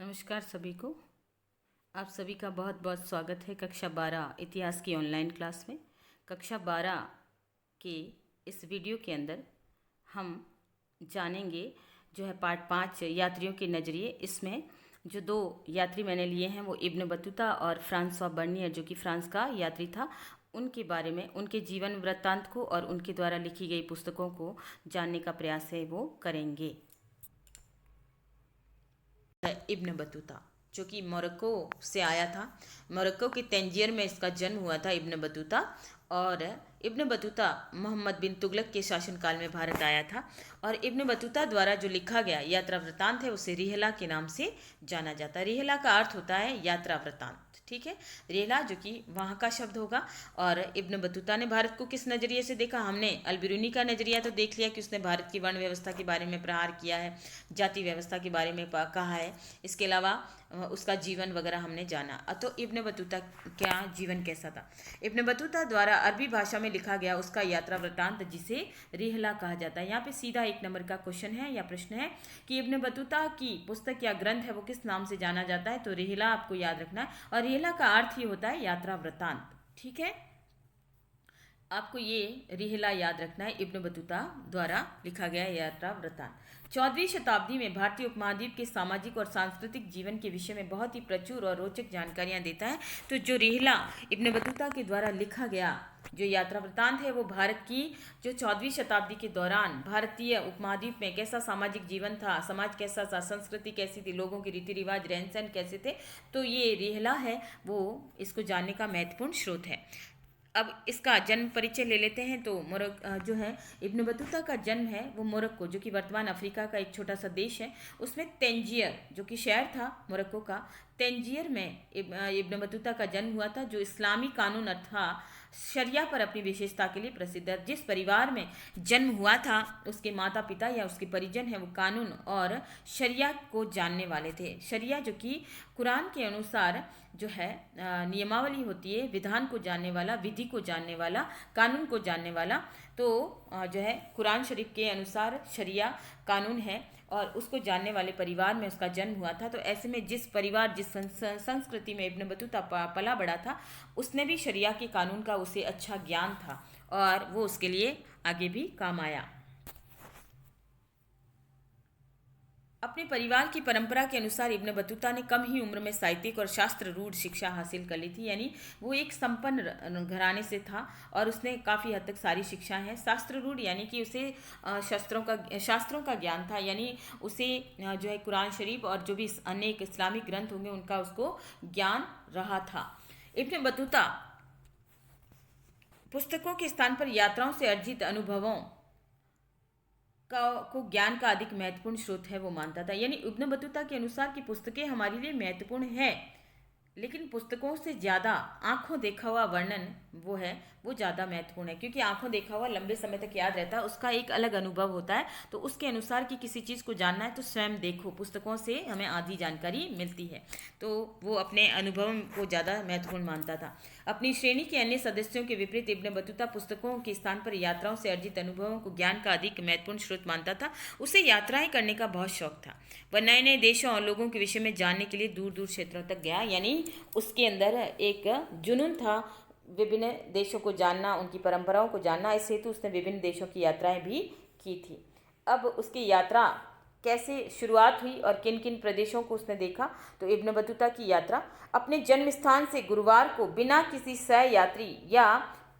नमस्कार सभी को। आप सभी का बहुत बहुत स्वागत है कक्षा 12 इतिहास की ऑनलाइन क्लास में। कक्षा 12 के इस वीडियो के अंदर हम जानेंगे जो है पार्ट 5 यात्रियों के नज़रिए। इसमें जो दो यात्री मैंने लिए हैं वो इब्न बतूता और फ्रांसवा बर्नियर, जो कि फ्रांस का यात्री था, उनके बारे में, उनके जीवन वृत्तांत को और उनके द्वारा लिखी गई पुस्तकों को जानने का प्रयास है वो करेंगे। इब्न बतूता जो कि मोरक्को से आया था। मोरक्को के तंजीर में इसका जन्म हुआ था इब्न बतूता। और इब्न बतूता मोहम्मद बिन तुगलक के शासनकाल में भारत आया था। और इब्न बतूता द्वारा जो लिखा गया यात्रा वृत्तांत है उसे रिहला के नाम से जाना जाता है। रिहला का अर्थ होता है यात्रा वृत्तांत, ठीक है। रिहला जो कि वहाँ का शब्द होगा। और इब्न बतूता ने भारत को किस नज़रिए से देखा? हमने अलबिरूनी का नज़रिया तो देख लिया कि उसने भारत की वर्ण व्यवस्था के बारे में प्रहार किया है, जाति व्यवस्था के बारे में कहा है। इसके अलावा उसका जीवन वगैरह हमने जाना। तो इब्न बतूता क्या जीवन कैसा था? इब्न बतूता द्वारा अरबी भाषा में लिखा गया उसका यात्रा वृत्तांत, जिसे रिहला कहा जाता है। यहाँ पे सीधा 1 नंबर का क्वेश्चन है या प्रश्न है कि इब्न बतूता की पुस्तक या ग्रंथ है वो किस नाम से जाना जाता है? तो रिहला आपको याद रखना है। और रिहला का अर्थ ही होता है यात्रा वृत्तांत, ठीक है। आपको ये रिहला याद रखना है, इब्न बतूता द्वारा लिखा गया यात्रा वृत्तांत। 14वीं शताब्दी में भारतीय उपमहाद्वीप के सामाजिक और सांस्कृतिक जीवन के विषय में बहुत ही प्रचुर और रोचक जानकारियां देता है। तो जो रिहला इब्न बतूता के द्वारा लिखा गया जो यात्रा वृत्तांत है वो भारत की जो 14वीं शताब्दी के दौरान भारतीय उपमहाद्वीप में कैसा सामाजिक जीवन था, समाज कैसा था, संस्कृति कैसी थी, लोगों के रीति रिवाज, रहन सहन कैसे थे, तो ये रिहला है वो इसको जानने का महत्वपूर्ण स्रोत है। अब इसका जन्म परिचय ले लेते हैं। तो जो है इब्न बतूता का जन्म है वो मोरक्को, जो कि वर्तमान अफ्रीका का एक छोटा सा देश है, उसमें तंजीर जो कि शहर था मोरक्को का, तंजीर में इब्न बतूता का जन्म हुआ था, जो इस्लामी कानून अर्थात शरिया पर अपनी विशेषता के लिए प्रसिद्ध है। जिस परिवार में जन्म हुआ था उसके माता पिता या उसके परिजन हैं वो कानून और शरिया को जानने वाले थे। शरिया जो कि कुरान के अनुसार जो है नियमावली होती है, विधान को जानने वाला, विधि को जानने वाला, कानून को जानने वाला। तो जो है कुरान शरीफ के अनुसार शरिया कानून है और उसको जानने वाले परिवार में उसका जन्म हुआ था। तो ऐसे में जिस परिवार, जिस संस्कृति में इब्न बतूता पला बड़ा था, उसने भी शरिया के कानून का उसे अच्छा ज्ञान था और वो उसके लिए आगे भी काम आया। अपने परिवार की परंपरा के अनुसार इब्न बतूता ने कम ही उम्र में साहित्यिक और शास्त्र रूढ़ शिक्षा हासिल कर ली थी, यानी वो एक संपन्न घराने से था और उसने काफ़ी हद तक सारी शिक्षाएं हैं। शास्त्र रूढ़ यानी कि उसे शास्त्रों का ज्ञान था, यानी उसे जो है कुरान शरीफ और जो भी अनेक इस्लामिक ग्रंथ होंगे उनका उसको ज्ञान रहा था। इब्न बतूता पुस्तकों के स्थान पर यात्राओं से अर्जित अनुभवों को ज्ञान का अधिक महत्वपूर्ण स्रोत है वो मानता था। यानी इब्न बतूता के अनुसार की पुस्तकें हमारे लिए महत्वपूर्ण है, लेकिन पुस्तकों से ज़्यादा आंखों देखा हुआ वर्णन वो ज़्यादा महत्वपूर्ण है, क्योंकि आंखों देखा हुआ लंबे समय तक याद रहता है, उसका एक अलग अनुभव होता है। तो उसके अनुसार कि किसी चीज़ को जानना है तो स्वयं देखो, पुस्तकों से हमें आधी जानकारी मिलती है। तो वो अपने अनुभव को ज़्यादा महत्वपूर्ण मानता था। अपनी श्रेणी के अन्य सदस्यों के विपरीत इब्न बतूता पुस्तकों के स्थान पर यात्राओं से अर्जित अनुभवों को ज्ञान का अधिक महत्वपूर्ण स्रोत मानता था। उसे यात्राएं करने का बहुत शौक था। वह नए नए देशों और लोगों के विषय में जानने के लिए दूर दूर क्षेत्रों तक गया, यानी उसके अंदर एक जुनून था विभिन्न देशों को जानना, उनकी परंपराओं को जानना। इस हेतु उसने विभिन्न देशों की यात्राएं भी की थी। अब उसकी यात्रा कैसे शुरुआत हुई और किन किन प्रदेशों को उसने देखा? तो इब्न बतूता की यात्रा अपने जन्म स्थान से गुरुवार को बिना किसी सह यात्री या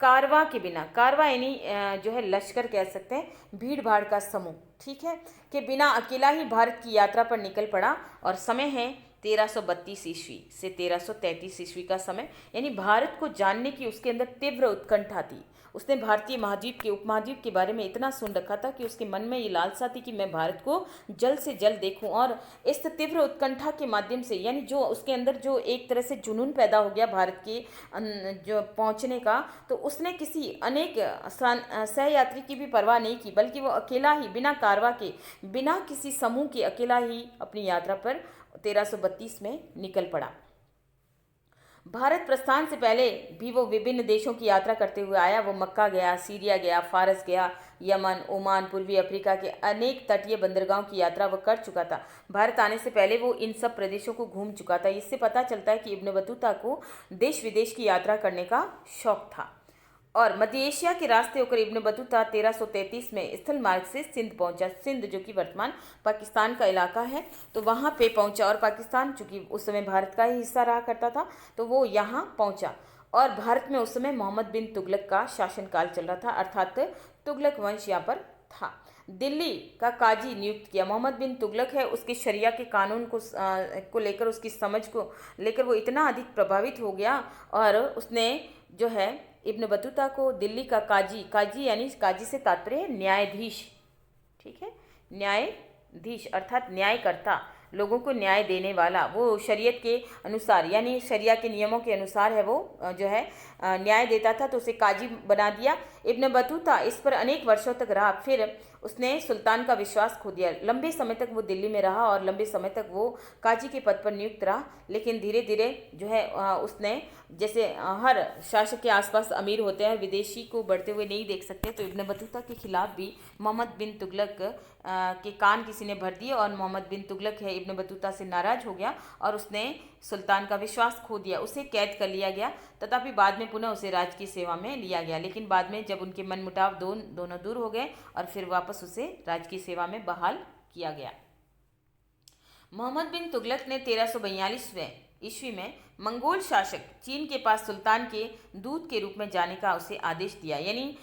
कारवा के बिना, कारवा यानी जो है लश्कर कह सकते हैं, भीड़ भाड़ का समूह, ठीक है, के बिना अकेला ही भारत की यात्रा पर निकल पड़ा। और समय है 1332 ईस्वी से 1333 ईस्वी का समय, यानी भारत को जानने की उसके अंदर तीव्र उत्कंठा थी। उसने भारतीय महाद्वीप के उपमहाद्वीप के बारे में इतना सुन रखा था कि उसके मन में ये लालसा थी कि मैं भारत को जल्द से जल्द देखूं। और इस तीव्र उत्कंठा के माध्यम से, यानी जो उसके अंदर जो एक तरह से जुनून पैदा हो गया भारत के जो पहुंचने का, तो उसने किसी अनेक सहयात्री की भी परवाह नहीं की, बल्कि वो अकेला ही बिना कारवा के, बिना किसी समूह के अकेला ही अपनी यात्रा पर 1332 में निकल पड़ा। भारत प्रस्थान से पहले भी वो विभिन्न देशों की यात्रा करते हुए आया। वो मक्का गया, सीरिया गया, फारस गया, यमन, ओमान, पूर्वी अफ्रीका के अनेक तटीय बंदरगाहों की यात्रा वो कर चुका था। भारत आने से पहले वो इन सब प्रदेशों को घूम चुका था। इससे पता चलता है कि इब्न बतूता को देश विदेश की यात्रा करने का शौक था। और मध्य एशिया के रास्ते होकर इब्न बतूता 1333 में स्थल मार्ग से सिंध पहुंचा। सिंध जो कि वर्तमान पाकिस्तान का इलाका है, तो वहाँ पे पहुंचा। और पाकिस्तान चूँकि उस समय भारत का ही हिस्सा रहा करता था, तो वो यहाँ पहुंचा। और भारत में उस समय मोहम्मद बिन तुगलक का शासनकाल चल रहा था, अर्थात तुगलक वंश यहाँ पर था। दिल्ली का काजी नियुक्त किया। मोहम्मद बिन तुगलक है, उसके शरिया के कानून को लेकर, उसकी समझ को लेकर वो इतना अधिक प्रभावित हो गया, और उसने जो है इब्न बतूता को दिल्ली का काजी यानी काजी से तात्पर्य न्यायाधीश, ठीक है, न्यायाधीश अर्थात न्यायकर्ता, लोगों को न्याय देने वाला, वो शरीयत के अनुसार यानी शरिया के नियमों के अनुसार है वो जो है न्याय देता था, तो उसे काजी बना दिया। इब्न बतूता इस पर अनेक वर्षों तक रहा। फिर उसने सुल्तान का विश्वास खो दिया। लंबे समय तक वो दिल्ली में रहा और लंबे समय तक वो काजी के पद पर नियुक्त रहा। लेकिन धीरे धीरे जो है उसने, जैसे हर शासक के आसपास अमीर होते हैं, विदेशी को बढ़ते हुए नहीं देख सकते, तो इब्न बतूता के खिलाफ भी मोहम्मद बिन तुगलक के कान किसी ने भर दिए, और मोहम्मद बिन तुगलक है इब्न बतूता से नाराज हो गया और उसने सुल्तान का विश्वास खो दिया। उसे कैद कर लिया गया, तथापि बाद में पुनः उसे राजकीय सेवा में लिया गया। लेकिन बाद में जब उनके मनमुटाव दोनों दूर हो गए और फिर वापस उसे राजकीय सेवा में बहाल किया गया। मोहम्मद बिन तुगलक ने 1342वें ईस्वी में मंगोल शासक चीन के पास सुल्तान के दूत के रूप में जाने का उसे आदेश दिया। यानी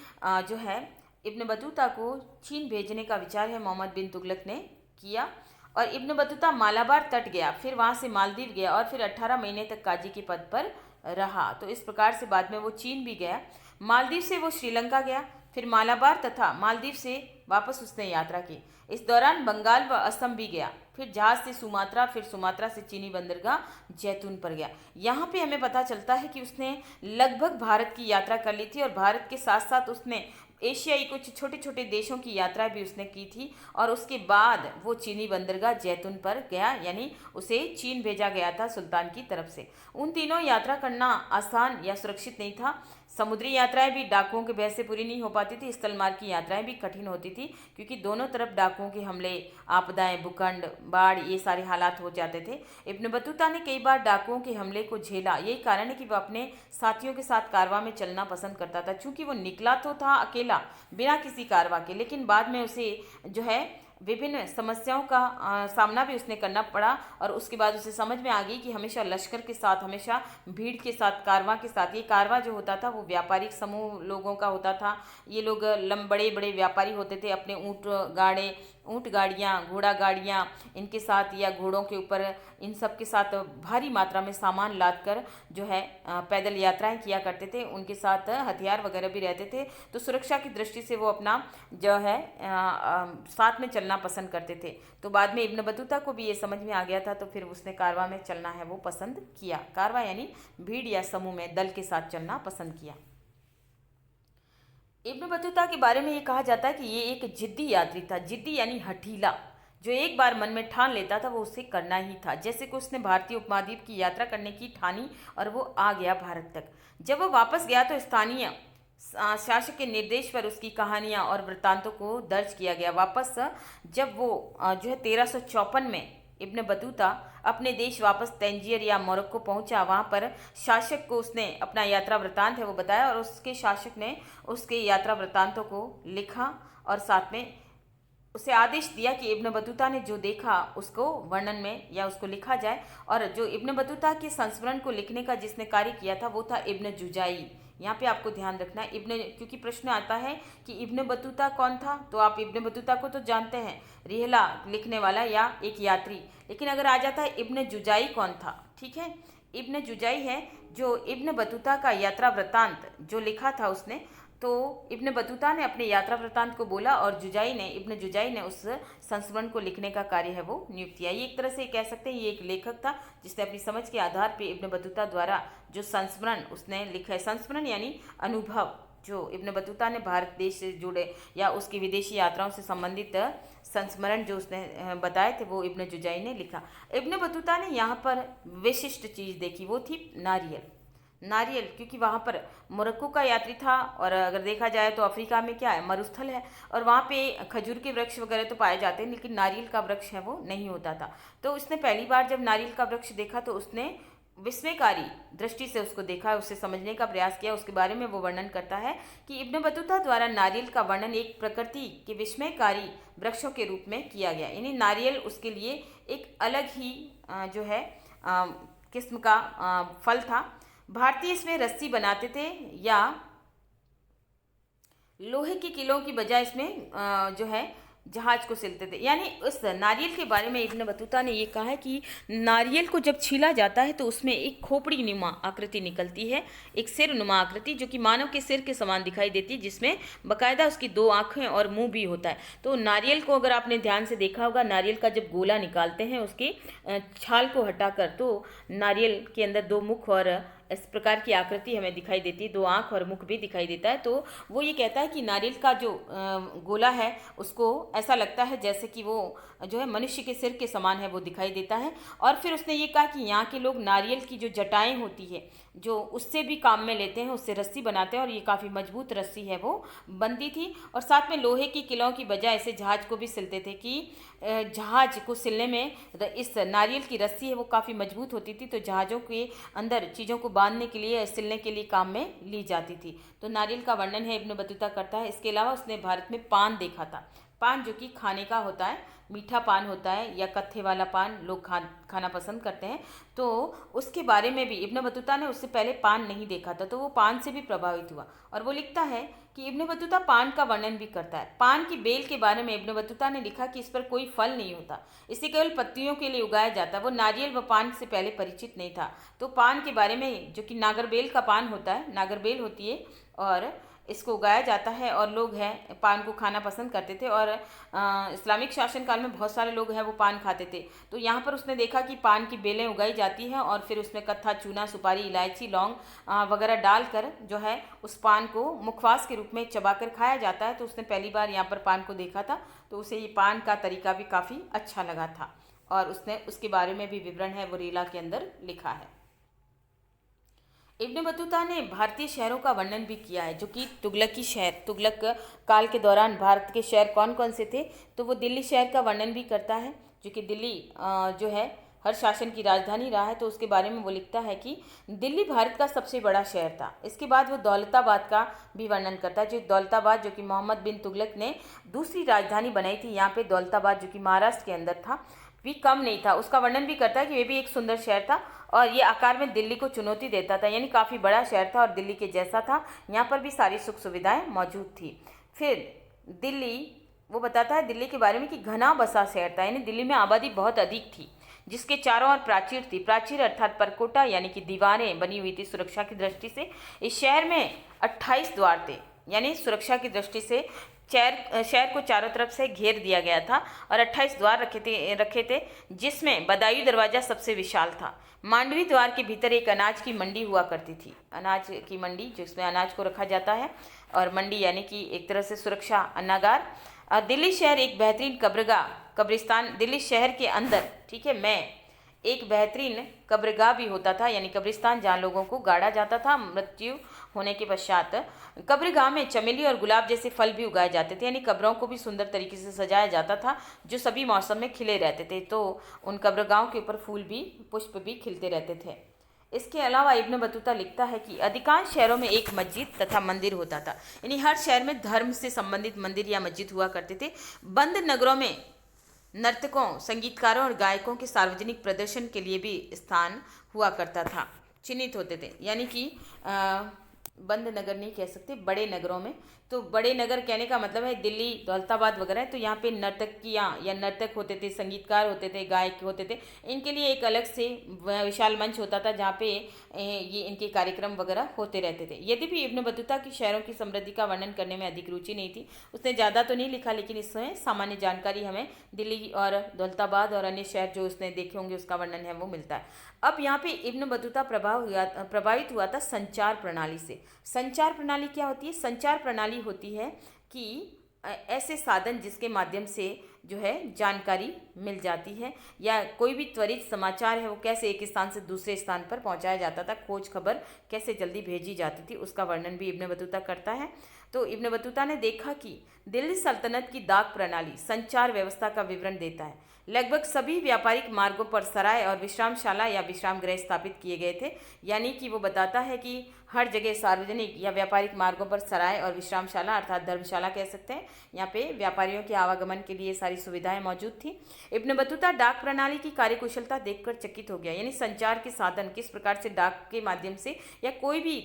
जो है इब्न बतूता को चीन भेजने का विचार है मोहम्मद बिन तुगलक ने किया। और इब्न बतूता मालाबार तट गया, फिर वहाँ से मालदीव गया और फिर 18 महीने तक काजी के पद पर रहा। तो इस प्रकार से बाद में वो चीन भी गया। मालदीव से वो श्रीलंका गया, फिर मालाबार तथा मालदीव से वापस उसने यात्रा की। इस दौरान बंगाल व असम भी गया, फिर जहाज से सुमात्रा, फिर सुमात्रा से चीनी बंदरगाह जैतून पर गया। यहाँ पे हमें पता चलता है कि उसने लगभग भारत की यात्रा कर ली थी, और भारत के साथ साथ उसने एशियाई कुछ छोटे छोटे देशों की यात्रा भी उसने की थी। और उसके बाद वो चीनी बंदरगाह जैतून पर गया, यानी उसे चीन भेजा गया था सुल्तान की तरफ से। उन तीनों यात्रा करना आसान या सुरक्षित नहीं था। समुद्री यात्राएं भी डाकुओं के भय से पूरी नहीं हो पाती थी। स्थल मार्ग की यात्राएं भी कठिन होती थी, क्योंकि दोनों तरफ डाकुओं के हमले, आपदाएं, भूखंड, बाढ़, ये सारे हालात हो जाते थे। इब्न बतूता ने कई बार डाकुओं के हमले को झेला। यही कारण है कि वह अपने साथियों के साथ कारवां में चलना पसंद करता था। चूंकि वो निकला तो था अकेला, बिना किसी कारवां के, लेकिन बाद में उसे जो है विभिन्न समस्याओं का सामना भी उसने करना पड़ा। और उसके बाद उसे समझ में आ गई कि हमेशा लश्कर के साथ, हमेशा भीड़ के साथ, कारवां के साथ, ये कारवां जो होता था वो व्यापारिक समूह लोगों का होता था। ये लोग बड़े बड़े व्यापारी होते थे, अपने ऊँट गाड़ियाँ, घोड़ा गाड़ियाँ इनके साथ या घोड़ों के ऊपर, इन सब के साथ भारी मात्रा में सामान लाद कर जो है पैदल यात्राएं किया करते थे। उनके साथ हथियार वगैरह भी रहते थे, तो सुरक्षा की दृष्टि से वो अपना जो है साथ में चलना पसंद करते थे। तो बाद में इब्न बतूता को भी ये समझ में आ गया था, तो फिर उसने कारवां में चलना है वो पसंद किया। कारवां यानी भीड़ या समूह में, दल के साथ चलना पसंद किया। इब्न बतूता के बारे में ये कहा जाता है कि ये एक जिद्दी यात्री था। जिद्दी यानी हठीला, जो एक बार मन में ठान लेता था वो उसे करना ही था। जैसे कि उसने भारतीय उपमहाद्वीप की यात्रा करने की ठानी और वो आ गया भारत तक। जब वो वापस गया तो स्थानीय शासक के निर्देश पर उसकी कहानियाँ और वृत्तांतों को दर्ज किया गया। वापस जब वो जो है 1354 में इब्न बतूता अपने देश वापस तंजीर या मोरक्को पहुंचा, वहाँ पर शासक को उसने अपना यात्रा वृत्तांत है वो बताया, और उसके शासक ने उसके यात्रा वृत्तांतों को लिखा और साथ में उसे आदेश दिया कि इब्न बतूता ने जो देखा उसको वर्णन में या उसको लिखा जाए। और जो इब्न बतूता के संस्मरण को लिखने का जिसने कार्य किया था वो था इब्न जुजाई। यहाँ पे आपको ध्यान रखना है, क्योंकि प्रश्न आता है कि इब्न बतूता कौन था, तो आप इब्न बतूता को तो जानते हैं, रिहला लिखने वाला या एक यात्री। लेकिन अगर आ जाता है इब्न जुजाई कौन था, ठीक है, इब्न जुजाई है जो इब्न बतूता का यात्रा वृत्तांत जो लिखा था उसने। तो इब्न बतूता ने अपने यात्रा वृत्तांत को बोला और इब्न जुजाई ने उस संस्मरण को लिखने का कार्य है वो नियुक्त किया। ये एक तरह से कह सकते हैं ये एक लेखक था जिसने अपनी समझ के आधार पे इब्न बतूता द्वारा जो संस्मरण उसने लिखा है, संस्मरण यानी अनुभव, जो इब्न बतूता ने भारत देश से जुड़े या उसकी विदेशी यात्राओं से संबंधित संस्मरण जो उसने बताए थे, वो इब्न जुजैनी ने लिखा। इब्न बतूता ने यहाँ पर विशिष्ट चीज़ देखी, वो थी नारियल। नारियल, क्योंकि वहाँ पर मोरक्को का यात्री था, और अगर देखा जाए तो अफ्रीका में क्या है, मरुस्थल है, और वहाँ पे खजूर के वृक्ष वगैरह तो पाए जाते हैं, लेकिन नारियल का वृक्ष है वो नहीं होता था। तो उसने पहली बार जब नारियल का वृक्ष देखा तो उसने विस्मयकारी दृष्टि से उसको देखा, उसे समझने का प्रयास किया। उसके बारे में वो वर्णन करता है कि इब्न बतूता द्वारा नारियल का वर्णन एक प्रकृति के विस्मयकारी वृक्षों के रूप में किया गया, यानी नारियल उसके लिए एक अलग ही जो है किस्म का फल था। भारतीय इसमें रस्सी बनाते थे या लोहे की किलों की बजाय इसमें जो है जहाज को सिलते थे। यानी उस नारियल के बारे में इब्न बतूता ने ये कहा है कि नारियल को जब छीला जाता है तो उसमें एक खोपड़ी नुमा आकृति निकलती है, एक सिर नुमा आकृति जो कि मानव के सिर के समान दिखाई देती है, जिसमें बाकायदा उसकी 2 आँखें और मुंह भी होता है। तो नारियल को अगर आपने ध्यान से देखा होगा, नारियल का जब गोला निकालते हैं उसकी छाल को हटाकर, तो नारियल के अंदर 2 मुख और इस प्रकार की आकृति हमें दिखाई देती है, 2 आँख और मुख भी दिखाई देता है। तो वो ये कहता है कि नारियल का जो गोला है उसको ऐसा लगता है जैसे कि वो जो है मनुष्य के सिर के समान है, वो दिखाई देता है। और फिर उसने ये कहा कि यहाँ के लोग नारियल की जो जटाएं होती है, जो उससे भी काम में लेते हैं, उससे रस्सी बनाते हैं, और ये काफ़ी मजबूत रस्सी है वो बनती थी। और साथ में लोहे की किलों की बजाय ऐसे जहाज को भी सिलते थे कि जहाज को सिलने में इस नारियल की रस्सी है वो काफ़ी मजबूत होती थी, तो जहाज़ों के अंदर चीज़ों को बांधने के लिए, सिलने के लिए काम में ली जाती थी। तो नारियल का वर्णन है इब्न बतूता करता है। इसके अलावा उसने भारत में पान देखा था। पान जो कि खाने का होता है, मीठा पान होता है या कत्थे वाला पान लोग खाना पसंद करते हैं। तो उसके बारे में भी इब्न बतूता ने उससे पहले पान नहीं देखा था, तो वो पान से भी प्रभावित हुआ। और वो लिखता है कि इब्न बतूता पान का वर्णन भी करता है। पान की बेल के बारे में इब्न बतूता ने लिखा कि इस पर कोई फल नहीं होता, इसे केवल पत्तियों के लिए उगाया जाता। वो नारियल व पान से पहले परिचित नहीं था। तो पान के बारे में, जो कि नागरबेल का पान होता है, नागरबेल होती है और इसको उगाया जाता है, और लोग हैं पान को खाना पसंद करते थे। और इस्लामिक शासनकाल में बहुत सारे लोग हैं वो पान खाते थे। तो यहाँ पर उसने देखा कि पान की बेलें उगाई जाती हैं, और फिर उसमें कत्था, चूना, सुपारी, इलायची, लौंग वगैरह डालकर जो है उस पान को मुखवास के रूप में चबाकर खाया जाता है। तो उसने पहली बार यहाँ पर पान को देखा था, तो उसे ये पान का तरीका भी काफ़ी अच्छा लगा था, और उसने उसके बारे में भी विवरण है वो रीला के अंदर लिखा है। इब्न बतूता ने भारतीय शहरों का वर्णन भी किया है, जो कि तुगलकी शहर, तुगलक काल के दौरान भारत के शहर कौन कौन से थे। तो वो दिल्ली शहर का वर्णन भी करता है, जो कि दिल्ली जो है हर शासन की राजधानी रहा है। तो उसके बारे में वो लिखता है कि दिल्ली भारत का सबसे बड़ा शहर था। इसके बाद वो दौलताबाद का भी वर्णन करता है, जो दौलताबाद जो कि मोहम्मद बिन तुगलक ने दूसरी राजधानी बनाई थी यहाँ पे। दौलताबाद जो कि महाराष्ट्र के अंदर था, भी कम नहीं था। उसका वर्णन भी करता है कि ये भी एक सुंदर शहर था, और ये आकार में दिल्ली को चुनौती देता था, यानी काफ़ी बड़ा शहर था और दिल्ली के जैसा था। यहाँ पर भी सारी सुख सुविधाएं मौजूद थी। फिर दिल्ली, वो बताता है दिल्ली के बारे में कि घना बसा शहर था, यानी दिल्ली में आबादी बहुत अधिक थी, जिसके चारों ओर प्राचीर थी। प्राचीर अर्थात परकोटा, यानी कि दीवारें बनी हुई थी सुरक्षा की दृष्टि से। इस शहर में 28 द्वार थे, यानी सुरक्षा की दृष्टि से शहर को चारों तरफ से घेर दिया गया था, और 28 द्वार रखे थे, जिसमें बदायूं दरवाज़ा सबसे विशाल था। मांडवी द्वार के भीतर एक अनाज की मंडी हुआ करती थी, अनाज की मंडी जिसमें अनाज को रखा जाता है, और मंडी यानी कि एक तरह से सुरक्षा अन्नागार। दिल्ली शहर एक बेहतरीन कब्रिस्तान, दिल्ली शहर के अंदर, ठीक है, में एक बेहतरीन कब्रगाह भी होता था, यानी कब्रिस्तान जहाँ लोगों को गाड़ा जाता था मृत्यु होने के पश्चात। कब्रगाह में चमेली और गुलाब जैसे फल भी उगाए जाते थे, यानी कब्रों को भी सुंदर तरीके से सजाया जाता था, जो सभी मौसम में खिले रहते थे। तो उन कब्रगाहों के ऊपर फूल भी, पुष्प भी खिलते रहते थे। इसके अलावा इब्न बतूता लिखता है कि अधिकांश शहरों में एक मस्जिद तथा मंदिर होता था, यानी हर शहर में धर्म से संबंधित मंदिर या मस्जिद हुआ करते थे। बंद नगरों में नर्तकों, संगीतकारों और गायकों के सार्वजनिक प्रदर्शन के लिए भी स्थान हुआ करता था, चिन्हित होते थे। यानी कि बंद नगर नहीं कह सकते, बड़े नगरों में। तो बड़े नगर कहने का मतलब है दिल्ली, दौलताबाद वगैरह। तो यहाँ पे नर्तकियाँ या नर्तक होते थे, संगीतकार होते थे, गायक होते थे। इनके लिए एक अलग से विशाल मंच होता था, जहाँ पे ये इनके कार्यक्रम वगैरह होते रहते थे। यद्यपि इब्न बतूता की शहरों की समृद्धि का वर्णन करने में अधिक रुचि नहीं थी, उसने ज़्यादा तो नहीं लिखा, लेकिन इसमें सामान्य जानकारी हमें दिल्ली और दौलताबाद और अन्य शहर जो उसने देखे होंगे उसका वर्णन है वो मिलता है। अब यहाँ पे इब्न बतूता प्रभावित हुआ था संचार प्रणाली से। संचार प्रणाली क्या होती है? संचार प्रणाली होती है कि ऐसे साधन जिसके माध्यम से जो है जानकारी मिल जाती है, या कोई भी त्वरित समाचार है वो कैसे एक स्थान से दूसरे स्थान पर पहुंचाया जाता था, खोज खबर कैसे जल्दी भेजी जाती थी, उसका वर्णन भी इब्न बतूता करता है। तो इब्न बतूता ने देखा कि दिल्ली सल्तनत की डाक प्रणाली संचार व्यवस्था का विवरण देता है। लगभग सभी व्यापारिक मार्गों पर सराय और विश्रामशाला या विश्राम गृह स्थापित किए गए थे, यानी कि वो बताता है कि हर जगह सार्वजनिक या व्यापारिक मार्गों पर सराय और विश्रामशाला अर्थात धर्मशाला कह सकते हैं, यहाँ पे व्यापारियों के आवागमन के लिए सारी सुविधाएं मौजूद थी। इब्न बतूता डाक प्रणाली की कार्यकुशलता देखकर चकित हो गया, यानी संचार के साधन किस प्रकार से डाक के माध्यम से या कोई भी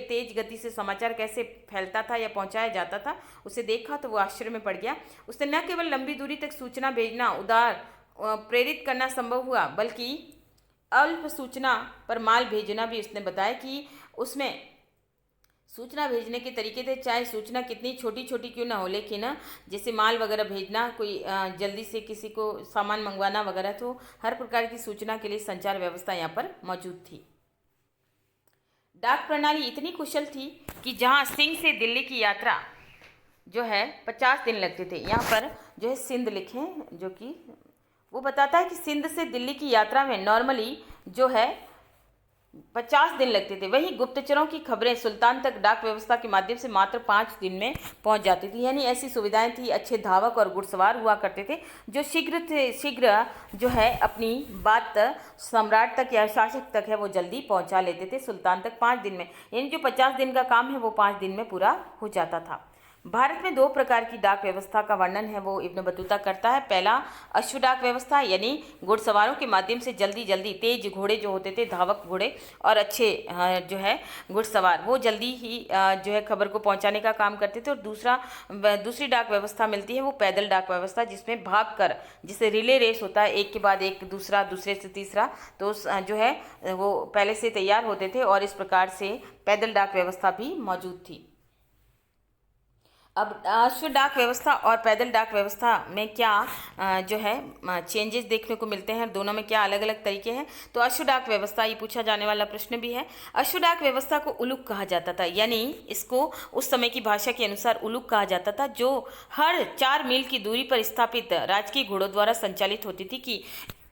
तेज गति से समाचार कैसे फैलता था या पहुंचाया जाता था, उसे देखा तो वो आश्चर्य में पड़ गया। उसने न केवल लंबी दूरी तक सूचना भेजना उदार प्रेरित करना संभव हुआ, बल्कि अल्प सूचना पर माल भेजना भी उसने बताया कि उसमें सूचना भेजने के तरीके थे, चाहे सूचना कितनी छोटी छोटी क्यों ना हो, लेकिन जैसे माल वगैरह भेजना, कोई जल्दी से किसी को सामान मंगवाना वगैरह, तो हर प्रकार की सूचना के लिए संचार व्यवस्था यहाँ पर मौजूद थी। डाक प्रणाली इतनी कुशल थी कि जहाँ सिंह से दिल्ली की यात्रा जो है 50 दिन लगते थे, यहाँ पर जो है सिंध लिखें, जो कि वो बताता है कि सिंध से दिल्ली की यात्रा में नॉर्मली जो है 50 दिन लगते थे, वहीं गुप्तचरों की खबरें सुल्तान तक डाक व्यवस्था के माध्यम से मात्र 5 दिन में पहुंच जाती थी। यानी ऐसी सुविधाएं थी। अच्छे धावक और घुड़सवार हुआ करते थे जो शीघ्र जो है अपनी बात सम्राट तक या शासक तक है वो जल्दी पहुंचा लेते थे, सुल्तान तक 5 दिन में। यानी जो 50 दिन का काम है वो 5 दिन में पूरा हो जाता था। भारत में 2 प्रकार की डाक व्यवस्था का वर्णन है वो इब्न बतूता करता है। पहला अश्व डाक व्यवस्था, यानी घुड़सवारों के माध्यम से जल्दी तेज घोड़े जो होते थे, धावक घोड़े और अच्छे जो है घुड़सवार, वो जल्दी ही जो है खबर को पहुंचाने का काम करते थे। और दूसरी डाक व्यवस्था मिलती है वो पैदल डाक व्यवस्था, जिसमें भाग कर, जिसे रिले रेस होता है, एक के बाद एक दूसरा, दूसरे से तीसरा, तो जो है वो पहले से तैयार होते थे और इस प्रकार से पैदल डाक व्यवस्था भी मौजूद थी। अब अश्व डाक व्यवस्था और पैदल डाक व्यवस्था में क्या जो है चेंजेस देखने को मिलते हैं, दोनों में क्या अलग अलग तरीके हैं। तो अश्व डाक व्यवस्था, ये पूछा जाने वाला प्रश्न भी है। अश्व डाक व्यवस्था को उलुक कहा जाता था, यानी इसको उस समय की भाषा के अनुसार उलुक कहा जाता था, जो हर 4 मील की दूरी पर स्थापित राजकीय घोड़ों द्वारा संचालित होती थी। कि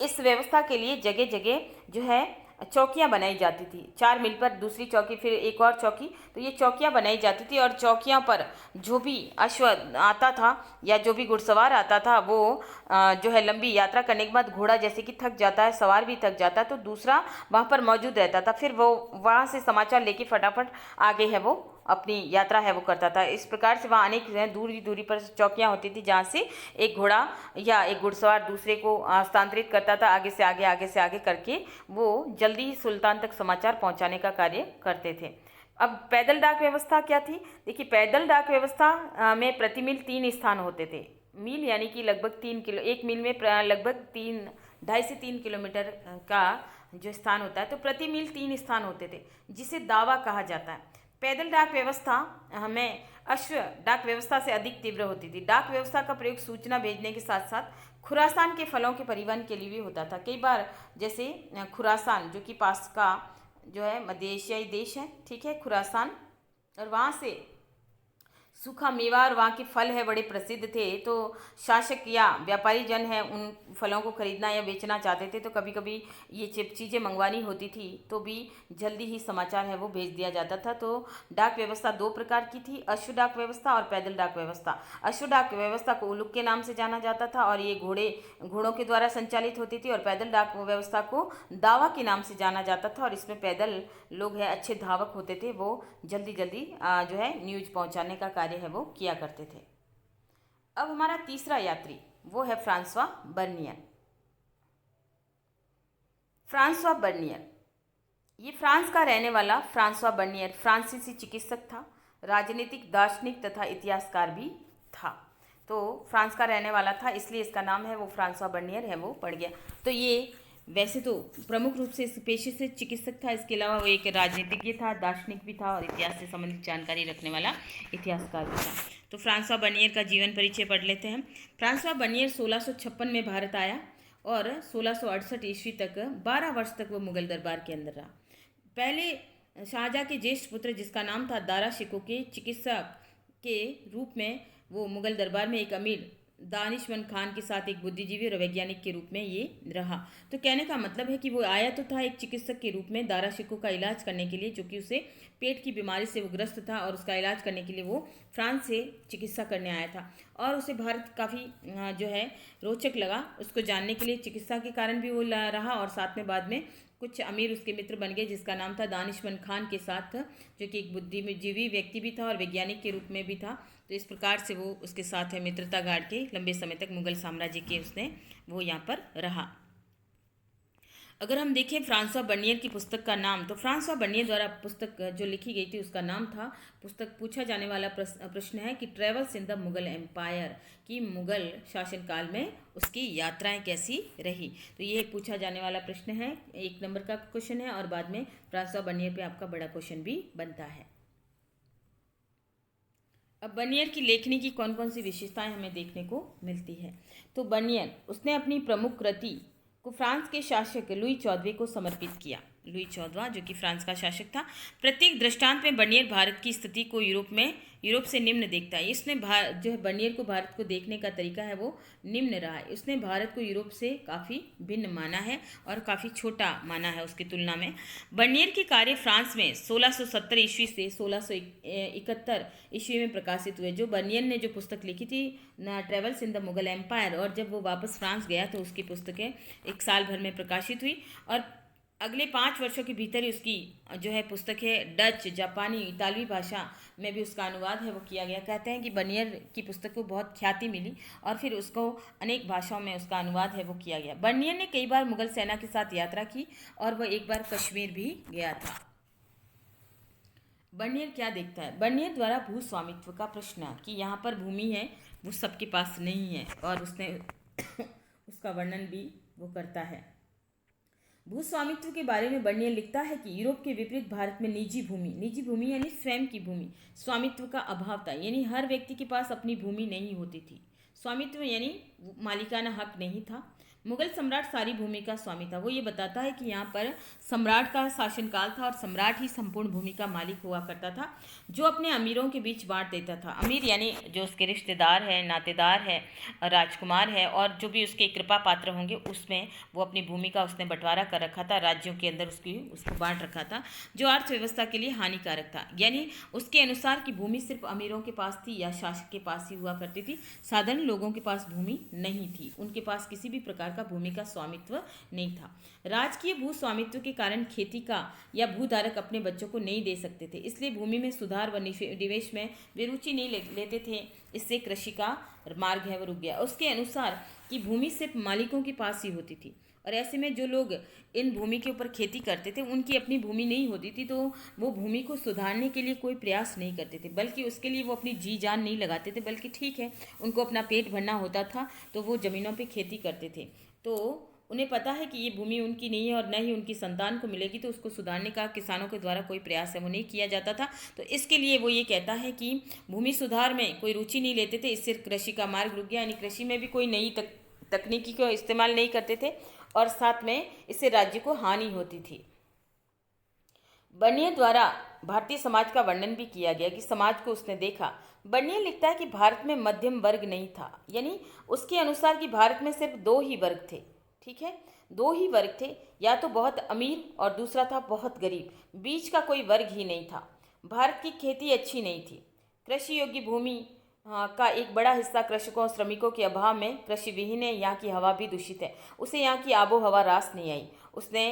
इस व्यवस्था के लिए जगह जगह जो है चौकियां बनाई जाती थी। 4 मील पर दूसरी चौकी, फिर एक और चौकी, तो ये चौकियां बनाई जाती थी। और चौकियां पर जो भी अश्व आता था या जो भी घुड़सवार आता था, वो जो है लंबी यात्रा करने के बाद घोड़ा जैसे कि थक जाता है, सवार भी थक जाता है, तो दूसरा वहाँ पर मौजूद रहता था। फिर वो वहाँ से समाचार लेके फटाफट आगे है वो अपनी यात्रा है वो करता था। इस प्रकार से वहाँ अनेक दूरी दूरी पर चौकियाँ होती थी, जहाँ से एक घोड़ा या एक घुड़सवार दूसरे को स्थानांतरित करता था, आगे से आगे करके वो जल्दी ही सुल्तान तक समाचार पहुँचाने का कार्य करते थे। अब पैदल डाक व्यवस्था क्या थी? देखिए, पैदल डाक व्यवस्था में प्रति मील 3 स्थान होते थे। मील यानी कि लगभग 3 किलो, 1 मील में लगभग 2.5 से 3 किलोमीटर का जो स्थान होता है, तो प्रति मील 3 स्थान होते थे, जिसे दावा कहा जाता है। पैदल डाक व्यवस्था में अश्व डाक व्यवस्था से अधिक तीव्र होती थी। डाक व्यवस्था का प्रयोग सूचना भेजने के साथ साथ खुरासान के फलों के परिवहन के लिए भी होता था। कई बार जैसे खुरासान, जो कि पास का जो है मध्य एशियाई देश है, ठीक है, खुरासान, और वहाँ से सूखा मेवा और वहाँ के फल है बड़े प्रसिद्ध थे। तो शासक या व्यापारी जन है उन फलों को खरीदना या बेचना चाहते थे, तो कभी कभी ये चीज़ें मंगवानी होती थी, तो भी जल्दी ही समाचार है वो भेज दिया जाता था। तो डाक व्यवस्था 2 प्रकार की थी, अश्व डाक व्यवस्था और पैदल डाक व्यवस्था। अश्व डाक व्यवस्था को उलुक के नाम से जाना जाता था और ये घोड़ों के द्वारा संचालित होती थी, और पैदल डाक व्यवस्था को दावा के नाम से जाना जाता था, और इसमें पैदल लोग हैं, अच्छे धावक होते थे, वो जल्दी जो है न्यूज पहुंचाने का कार्य है वो किया करते थे। अब हमारा तीसरा यात्री वो है फ्रांसवा बर्नियर। फ्रांसवा बर्नियर, ये फ्रांस का रहने वाला फ्रांसवा बर्नियर फ्रांसीसी चिकित्सक था, राजनीतिक, दार्शनिक तथा इतिहासकार भी था। तो फ्रांस का रहने वाला था, इसलिए इसका नाम है वो फ्रांसवा बर्नियर है वो पड़ गया। तो ये वैसे तो प्रमुख रूप से इस पेशे से चिकित्सक था, इसके अलावा वो एक राजनीतिज्ञ था, दार्शनिक भी था और इतिहास से संबंधित जानकारी रखने वाला इतिहासकार भी था। तो फ्रांसवा बर्नियर का जीवन परिचय पढ़ लेते हैं। फ्रांसवा बर्नियर 1656 में भारत आया और 1668 ईस्वी तक 12 वर्ष तक वो मुगल दरबार के अंदर रहा। पहले शाहजहाँ के ज्येष्ठ पुत्र जिसका नाम था दारा शिकोह के चिकित्सक के रूप में वो मुगल दरबार में एक अमीर दानिशमंद खान के साथ एक बुद्धिजीवी और वैज्ञानिक के रूप में ये रहा। तो कहने का मतलब है कि वो आया तो था एक चिकित्सक के रूप में दारा शिकोह का इलाज करने के लिए, जो कि उसे पेट की बीमारी से वो ग्रस्त था और उसका इलाज करने के लिए वो फ्रांस से चिकित्सा करने आया था। और उसे भारत काफ़ी जो है रोचक लगा, उसको जानने के लिए चिकित्सा के कारण भी वो रहा और साथ में बाद में कुछ अमीर उसके मित्र बन गए जिसका नाम था दानिशमंद खान के साथ, जो कि एक बुद्धिजीवी व्यक्ति भी था और वैज्ञानिक के रूप में भी था। तो इस प्रकार से वो उसके साथ है मित्रता गाड़ के लंबे समय तक मुगल साम्राज्य के उसने वो यहाँ पर रहा। अगर हम देखें फ्रांसवा बर्नियर की पुस्तक का नाम, तो फ्रांसवा बर्नियर द्वारा पुस्तक जो लिखी गई थी उसका नाम था, पुस्तक पूछा जाने वाला प्रश्न है कि travels in the Mughal empire, कि मुगल शासनकाल में उसकी यात्राएं कैसी रही। तो ये पूछा जाने वाला प्रश्न है, 1 नंबर का क्वेश्चन है और बाद में फ्रांसवा बर्नियर पे आपका बड़ा क्वेश्चन भी बनता है। अब बर्नियर की लेखनी की कौन कौन सी विशेषताएं हमें देखने को मिलती है। तो बर्नियर उसने अपनी प्रमुख कृति को फ्रांस के शासक लुई 14वें को समर्पित किया। लुई 14वां जो कि फ्रांस का शासक था। प्रत्येक दृष्टांत में बर्नियर भारत की स्थिति को यूरोप से निम्न देखता है। इसने जो है बर्नियर को भारत को देखने का तरीका है वो निम्न रहा है। उसने भारत को यूरोप से काफ़ी भिन्न माना है और काफ़ी छोटा माना है उसकी तुलना में। बर्नियर के कार्य फ्रांस में 1670 ईस्वी से 1671 ईस्वी में प्रकाशित हुए। जो बर्नियर ने जो पुस्तक लिखी थी travels in the Mughal empire, और जब वो वापस फ्रांस गया तो उसकी पुस्तकें 1 साल भर में प्रकाशित हुई और अगले 5 वर्षों के भीतर ही उसकी जो है पुस्तक है डच, जापानी, इतालवी भाषा में भी उसका अनुवाद है वो किया गया। कहते हैं कि बर्नियर की पुस्तक को बहुत ख्याति मिली और फिर उसको अनेक भाषाओं में उसका अनुवाद है वो किया गया। बर्नियर ने कई बार मुगल सेना के साथ यात्रा की और वह एक बार कश्मीर भी गया था। बर्नियर क्या देखता है? बर्नियर द्वारा भू स्वामित्व का प्रश्न कि यहाँ पर भूमि है वो सबके पास नहीं है और उसने उसका वर्णन भी वो करता है। भू स्वामित्व के बारे में बर्नियर लिखता है कि यूरोप के विपरीत भारत में निजी भूमि यानी स्वयं की भूमि स्वामित्व का अभाव था। यानी हर व्यक्ति के पास अपनी भूमि नहीं होती थी। स्वामित्व यानी मालिकाना हक नहीं था। मुगल सम्राट सारी भूमि का स्वामी था। वो ये बताता है कि यहाँ पर सम्राट का शासनकाल था और सम्राट ही संपूर्ण भूमि का मालिक हुआ करता था, जो अपने अमीरों के बीच बांट देता था। अमीर यानी जो उसके रिश्तेदार है, नातेदार है, राजकुमार है और जो भी उसके कृपा पात्र होंगे उसमें वो अपनी भूमि का उसने बंटवारा कर रखा था, राज्यों के अंदर उसको बांट रखा था, जो अर्थव्यवस्था के लिए हानिकारक था। यानी उसके अनुसार कि भूमि सिर्फ अमीरों के पास थी या शासक के पास ही हुआ करती थी। साधारण लोगों के पास भूमि नहीं थी, उनके पास किसी भी प्रकार का भूमि का स्वामित्व नहीं था। राजकीय भू स्वामित्व के कारण खेती का या भूधारक अपने बच्चों को नहीं दे सकते थे, इसलिए भूमि में सुधार व निवेश में वे रुचि नहीं लेते थे। इससे कृषि का मार्ग है वो रुक गया। उसके अनुसार कि भूमि सिर्फ मालिकों के पास ही होती थी और ऐसे में जो लोग इन भूमि के ऊपर खेती करते थे उनकी अपनी भूमि नहीं होती थी, तो वो भूमि को सुधारने के लिए कोई प्रयास नहीं करते थे, बल्कि उसके लिए वो अपनी जी जान नहीं लगाते थे, बल्कि ठीक है उनको अपना पेट भरना होता था तो वो ज़मीनों पे खेती करते थे। तो उन्हें पता है कि ये भूमि उनकी नहीं है और न ही उनकी संतान को मिलेगी, तो उसको सुधारने का किसानों के द्वारा कोई प्रयास है वो नहीं किया जाता था। तो इसके लिए वो ये कहता है कि भूमि सुधार में कोई रुचि नहीं लेते थे, इससे कृषि का मार्ग रुक गया। यानी कृषि में भी कोई नई तकनीकी को इस्तेमाल नहीं करते थे और साथ में इससे राज्य को हानि होती थी। बर्नियर द्वारा भारतीय समाज का वर्णन भी किया गया कि समाज को उसने देखा। बर्नियर लिखता है कि भारत में मध्यम वर्ग नहीं था, यानी उसके अनुसार कि भारत में सिर्फ 2 ही वर्ग थे। ठीक है, 2 ही वर्ग थे, या तो बहुत अमीर और दूसरा था बहुत गरीब, बीच का कोई वर्ग ही नहीं था। भारत की खेती अच्छी नहीं थी। कृषि योग्य भूमि का एक बड़ा हिस्सा कृषकों और श्रमिकों के अभाव में कृषि विहीन है। यहाँ की हवा भी दूषित है, उसे यहाँ की आबो हवा रास नहीं आई। उसने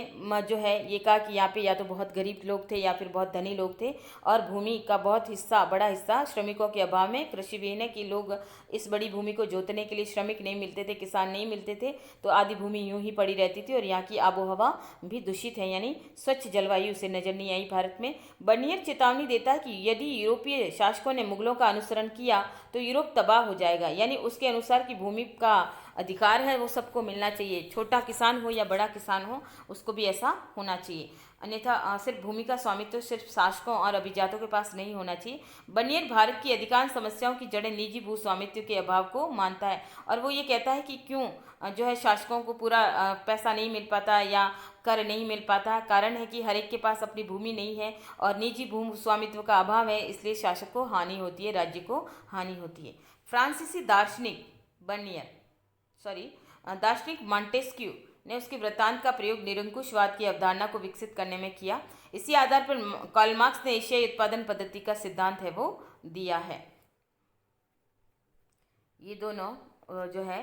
जो है ये कहा कि यहाँ पे या तो बहुत गरीब लोग थे या फिर बहुत धनी लोग थे और भूमि का बहुत हिस्सा, बड़ा हिस्सा श्रमिकों के अभाव में कृषि विहीन है कि लोग इस बड़ी भूमि को जोतने के लिए श्रमिक नहीं मिलते थे, किसान नहीं मिलते थे, तो आधी भूमि यूं ही पड़ी रहती थी और यहाँ की आबो हवा भी दूषित है, यानी स्वच्छ जलवायु उसे नजर नहीं आई भारत में। बर्नियर चेतावनी देता है कि यदि यूरोपीय शासकों ने मुगलों का अनुसरण किया तो यूरोप तबाह हो जाएगा। यानी उसके अनुसार कि भूमि का अधिकार है वो सबको मिलना चाहिए, छोटा किसान हो या बड़ा किसान हो उसको भी ऐसा होना चाहिए। अन्यथा सिर्फ भूमि का स्वामित्व सिर्फ शासकों और अभिजातों के पास नहीं होना चाहिए। बर्नियर भारत की अधिकांश समस्याओं की जड़ें निजी भू स्वामित्व के अभाव को मानता है, और वो ये कहता है कि क्यों जो है शासकों को पूरा पैसा नहीं मिल पाता या कर नहीं मिल पाता। कारण है कि हर एक के पास अपनी भूमि नहीं है और निजी भू स्वामित्व का अभाव है, इसलिए शासक को हानि होती है, राज्य को हानि होती है। फ्रांसीसी दार्शनिक बर्नियर दार्शनिक मॉन्टेस्क्यू ने उसके वृत्तांत का प्रयोग निरंकुशवाद की अवधारणा को विकसित करने में किया। इसी आधार पर कार्ल मार्क्स ने एशियाई उत्पादन पद्धति का सिद्धांत है वो दिया है। ये दोनों जो है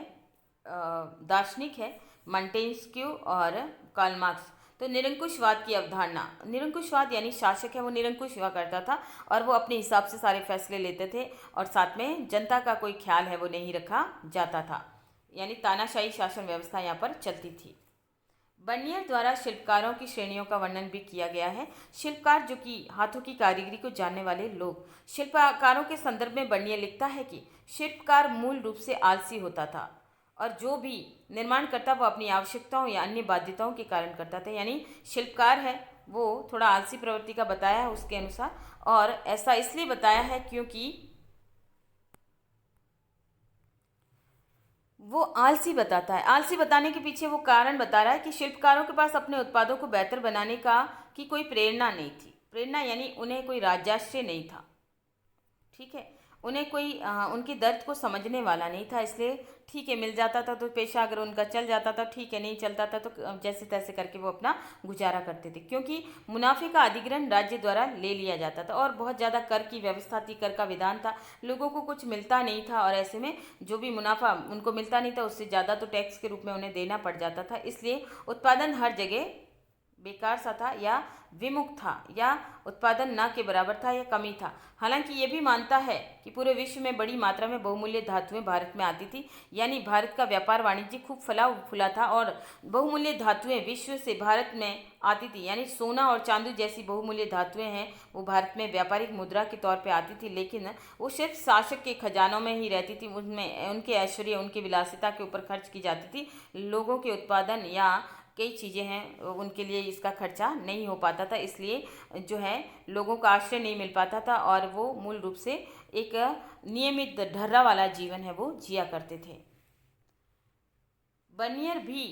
दार्शनिक है, मॉन्टेस्क्यू और कार्ल मार्क्स। तो निरंकुशवाद की अवधारणा, निरंकुशवाद यानी शासक है वो निरंकुश हुआ करता था और वो अपने हिसाब से सारे फैसले लेते थे और साथ में जनता का कोई ख्याल है वो नहीं रखा जाता था, यानी तानाशाही शासन व्यवस्था यहाँ पर चलती थी। बर्नियर द्वारा शिल्पकारों की श्रेणियों का वर्णन भी किया गया है। शिल्पकार जो कि हाथों की कारीगरी को जानने वाले लोग। शिल्पकारों के संदर्भ में बर्नियर लिखता है कि शिल्पकार मूल रूप से आलसी होता था और जो भी निर्माण करता वो अपनी आवश्यकताओं या अन्य बाध्यताओं के कारण करता था, यानी शिल्पकार है वो थोड़ा आलसी प्रवृत्ति का बताया है उसके अनुसार, और ऐसा इसलिए बताया है क्योंकि वो आलसी बताता है। आलसी बताने के पीछे वो कारण बता रहा है कि शिल्पकारों के पास अपने उत्पादों को बेहतर बनाने का की कोई प्रेरणा नहीं थी। प्रेरणा यानी उन्हें कोई राजर्षि नहीं था, ठीक है, उन्हें कोई उनके दर्द को समझने वाला नहीं था, इसलिए ठीक है मिल जाता था तो पेशा अगर उनका चल जाता था ठीक है, नहीं चलता था तो जैसे तैसे करके वो अपना गुजारा करते थे, क्योंकि मुनाफे का अधिग्रहण राज्य द्वारा ले लिया जाता था और बहुत ज़्यादा कर की व्यवस्था थी, कर का विधान था, लोगों को कुछ मिलता नहीं था और ऐसे में जो भी मुनाफा उनको मिलता नहीं था उससे ज़्यादा तो टैक्स के रूप में उन्हें देना पड़ जाता था, इसलिए उत्पादन हर जगह बेकार सा था या विमुख था या उत्पादन ना के बराबर था या कमी था। हालांकि ये भी मानता है कि पूरे विश्व में बड़ी मात्रा में बहुमूल्य धातुएं भारत में आती थी, यानी भारत का व्यापार वाणिज्य खूब फला फूला था और बहुमूल्य धातुएं विश्व से भारत में आती थी, यानी सोना और चांदी जैसी बहुमूल्य धातुएं हैं वो भारत में व्यापारिक मुद्रा के तौर पर आती थी, लेकिन वो सिर्फ शासक के खजानों में ही रहती थी, उनमें उनके ऐश्वर्य उनकी विलासिता के ऊपर खर्च की जाती थी। लोगों के उत्पादन या कई चीज़ें हैं उनके लिए इसका खर्चा नहीं हो पाता था, इसलिए जो है लोगों का आश्रय नहीं मिल पाता था और वो मूल रूप से एक नियमित ढर्रा वाला जीवन है वो जिया करते थे। बर्नियर भी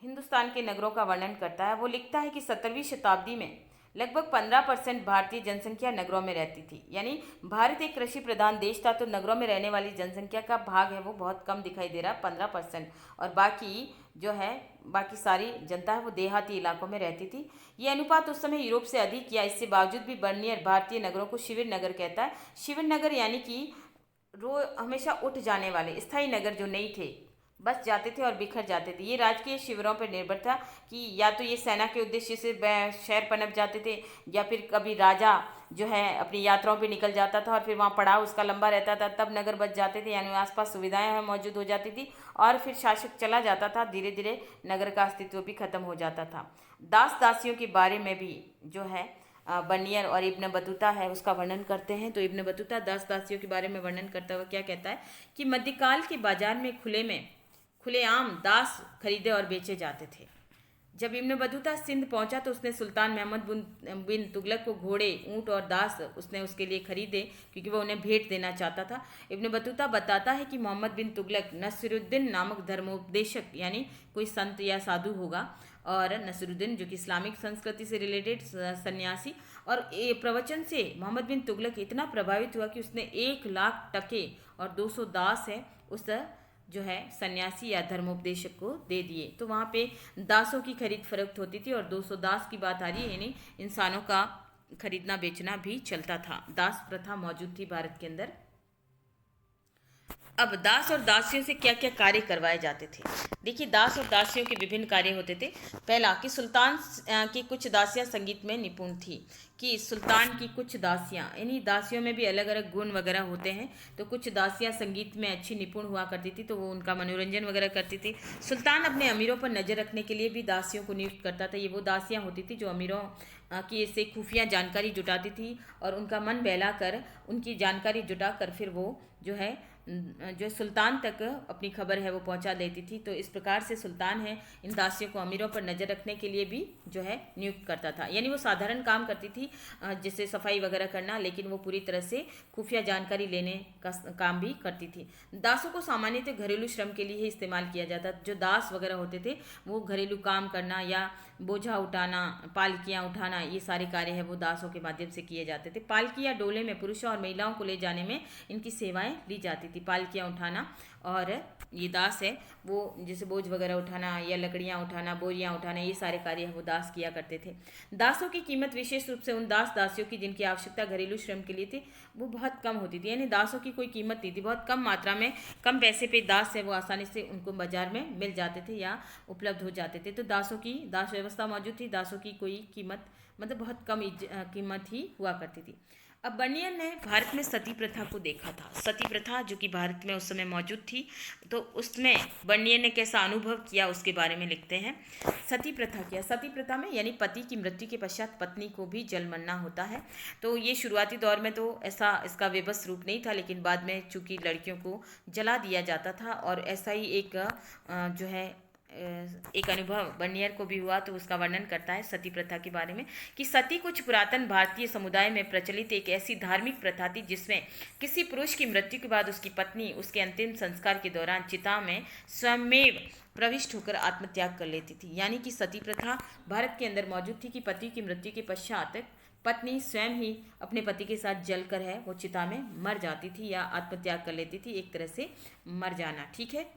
हिंदुस्तान के नगरों का वर्णन करता है। वो लिखता है कि 17वीं शताब्दी में लगभग 15% भारतीय जनसंख्या नगरों में रहती थी, यानी भारत एक कृषि प्रधान देश था तो नगरों में रहने वाली जनसंख्या का भाग है वो बहुत कम दिखाई दे रहा है, 15%, और बाकी जो है बाकी सारी जनता है वो देहाती इलाकों में रहती थी। ये अनुपात उस समय यूरोप से अधिक किया, इससे बावजूद भी बर्नियर भारतीय नगरों को शिविर नगर कहता है। शिविर नगर यानी कि हमेशा उठ जाने वाले स्थायी नगर जो नहीं थे, बस जाते थे और बिखर जाते थे। ये राजकीय शिविरों पर निर्भर था कि या तो ये सेना के उद्देश्य से शहर पनप जाते थे या फिर कभी राजा जो है अपनी यात्राओं पे निकल जाता था और फिर वहाँ पड़ाव उसका लंबा रहता था, तब नगर बच जाते थे, यानी आसपास सुविधाएं मौजूद हो जाती थी और फिर शासक चला जाता था, धीरे धीरे नगर का अस्तित्व भी खत्म हो जाता था। दास दासियों के बारे में भी जो है बर्नियर और इब्न बतूता है उसका वर्णन करते हैं। तो इब्न बतूता दास दासियों के बारे में वर्णन करता हुआ क्या कहता है कि मध्यकाल के बाजार में खुलेआम दास खरीदे और बेचे जाते थे। जब इब्न बतूता सिंध पहुंचा तो उसने सुल्तान महमूद बिन तुगलक को घोड़े, ऊंट और दास उसने उसके लिए खरीदे क्योंकि वह उन्हें भेंट देना चाहता था। इब्न बतूता बताता है कि मोहम्मद बिन तुगलक नसरुद्दीन नामक धर्मोपदेशक, यानी कोई संत या साधु होगा, और नसरुद्दीन जो कि इस्लामिक संस्कृति से रिलेटेड सन्यासी, और ये प्रवचन से मोहम्मद बिन तुगलक इतना प्रभावित हुआ कि उसने 1 लाख टके और 200 दास है उस जो है सन्यासी या धर्मोपदेशक को दे दिए। तो वहाँ पे दासों की खरीद फरोख्त होती थी और 200 दास की बात आ रही है, यानी इंसानों का खरीदना बेचना भी चलता था। दास प्रथा मौजूद थी भारत के अंदर। अब दास और दासियों से क्या क्या कार्य करवाए जाते थे। देखिए, दास और दासियों के विभिन्न कार्य होते थे। पहला कि सुल्तान की कुछ दासियां संगीत में निपुण थी, कि सुल्तान की कुछ दासियां, यानी दासियों में भी अलग अलग गुण वगैरह होते हैं, तो कुछ दासियां संगीत में अच्छी निपुण हुआ करती थी तो वो उनका मनोरंजन वगैरह करती थी। सुल्तान अपने अमीरों पर नज़र रखने के लिए भी दासियों को नियुक्त करता था। ये वो दासियां होती थी जो अमीरों की से खुफिया जानकारी जुटाती थी और उनका मन बहला कर उनकी जानकारी जुटा कर फिर वो जो है जो सुल्तान तक अपनी खबर है वो पहुंचा देती थी। तो इस प्रकार से सुल्तान है इन दासियों को अमीरों पर नज़र रखने के लिए भी जो है नियुक्त करता था। यानी वो साधारण काम करती थी, जैसे सफाई वगैरह करना, लेकिन वो पूरी तरह से खुफिया जानकारी लेने का काम भी करती थी। दासों को सामान्यतः घरेलू श्रम के लिए ही इस्तेमाल किया जाता। जो दास वगैरह होते थे वो घरेलू काम करना या बोझा उठाना, पालकियाँ उठाना, ये सारे कार्य है वो दासों के माध्यम से किए जाते थे। पालकी या डोले में पुरुषों और महिलाओं को ले जाने में इनकी सेवाएं ली जाती थी। पालकियाँ उठाना, और ये दास है वो जैसे बोझ वगैरह उठाना या लकड़ियाँ उठाना, बोरियाँ उठाना, ये सारे कार्य है वो दास किया करते थे। दासों की कीमत विशेष रूप से उन दास दासियों की जिनकी आवश्यकता घरेलू श्रम के लिए थी वो बहुत कम होती थी। यानी दासों की कोई कीमत नहीं थी, बहुत कम मात्रा में कम पैसे पे दास है वो आसानी से उनको बाजार में मिल जाते थे या उपलब्ध हो जाते थे। तो दासों की दास व्यवस्था मौजूद थी। दासों की कोई कीमत मतलब बहुत कम कीमत ही हुआ करती थी। अब बर्नियर ने भारत में सती प्रथा को देखा था। सती प्रथा जो कि भारत में उस समय मौजूद थी, तो उसमें बर्नियर ने कैसा अनुभव किया उसके बारे में लिखते हैं। सती प्रथा क्या? सती प्रथा में यानी पति की मृत्यु के पश्चात पत्नी को भी जलमरना होता है। तो ये शुरुआती दौर में तो ऐसा इसका विवश रूप नहीं था, लेकिन बाद में चूंकि लड़कियों को जला दिया जाता था और ऐसा ही एक जो है एक अनुभव बर्नियर को भी हुआ, तो उसका वर्णन करता है सती प्रथा के बारे में कि सती कुछ पुरातन भारतीय समुदाय में प्रचलित एक ऐसी धार्मिक प्रथा थी जिसमें किसी पुरुष की मृत्यु के बाद उसकी पत्नी उसके अंतिम संस्कार के दौरान चिता में स्वयमेव प्रविष्ट होकर आत्मत्याग कर लेती थी। यानी कि सती प्रथा भारत के अंदर मौजूद थी कि पति की मृत्यु के पश्चात पत्नी स्वयं ही अपने पति के साथ जलकर है वो चिता में मर जाती थी या आत्मत्याग कर लेती थी, एक तरह से मर जाना। ठीक है।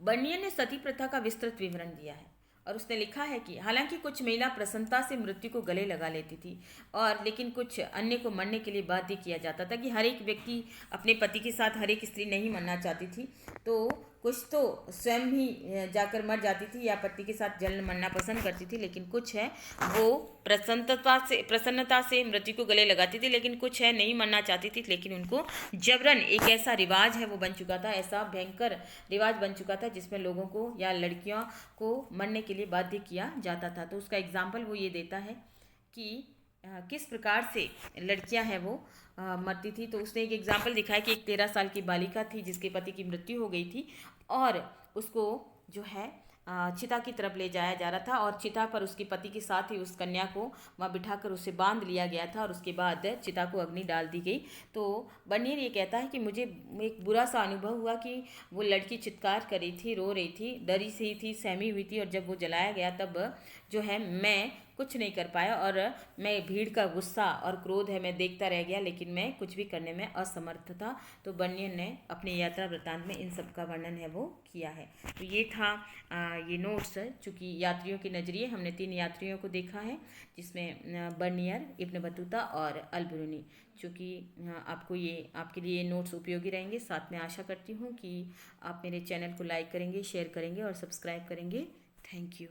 बर्नियर ने सती प्रथा का विस्तृत विवरण दिया है और उसने लिखा है कि हालांकि कुछ महिला प्रसन्नता से मृत्यु को गले लगा लेती थी और लेकिन कुछ अन्य को मरने के लिए बाध्य किया जाता था, कि हर एक व्यक्ति अपने पति के साथ हर एक स्त्री नहीं मरना चाहती थी, तो कुछ तो स्वयं ही जाकर मर जाती थी या पति के साथ जल मरना पसंद करती थी, लेकिन कुछ है वो प्रसन्नता से मृत्यु को गले लगाती थी, लेकिन कुछ है नहीं मरना चाहती थी, लेकिन उनको जबरन एक ऐसा रिवाज है वो बन चुका था, ऐसा भयंकर रिवाज बन चुका था जिसमें लोगों को या लड़कियों को मरने के लिए बाध्य किया जाता था। तो उसका एग्जाम्पल वो ये देता है कि किस प्रकार से लड़कियां हैं वो मरती थी। तो उसने एक एग्जाम्पल दिखाया कि एक 13 साल की बालिका थी जिसके पति की मृत्यु हो गई थी और उसको जो है चिता की तरफ ले जाया जा रहा था और चिता पर उसके पति के साथ ही उस कन्या को वहाँ बिठाकर उसे बांध लिया गया था और उसके बाद चिता को अग्नि डाल दी गई। तो बर्नियर ये कहता है कि मुझे एक बुरा सा अनुभव हुआ कि वो लड़की चित्कार कर रही थी, रो रही थी, डरी सी थी, सहमी हुई थी, और जब वो जलाया गया तब जो है मैं कुछ नहीं कर पाया और मैं भीड़ का गुस्सा और क्रोध है मैं देखता रह गया, लेकिन मैं कुछ भी करने में असमर्थ था। तो बर्नियर ने अपने यात्रा वृत्तांत में इन सब का वर्णन है वो किया है। तो ये था ये नोट्स। चूँकि यात्रियों के नज़रिए हमने 3 यात्रियों को देखा है, जिसमें बर्नियर, इब्न बतूता और अल बिरूनी। चूँकि आपको ये आपके लिए ये नोट्स उपयोगी रहेंगे, साथ में आशा करती हूँ कि आप मेरे चैनल को लाइक करेंगे, शेयर करेंगे और सब्सक्राइब करेंगे। Thank you.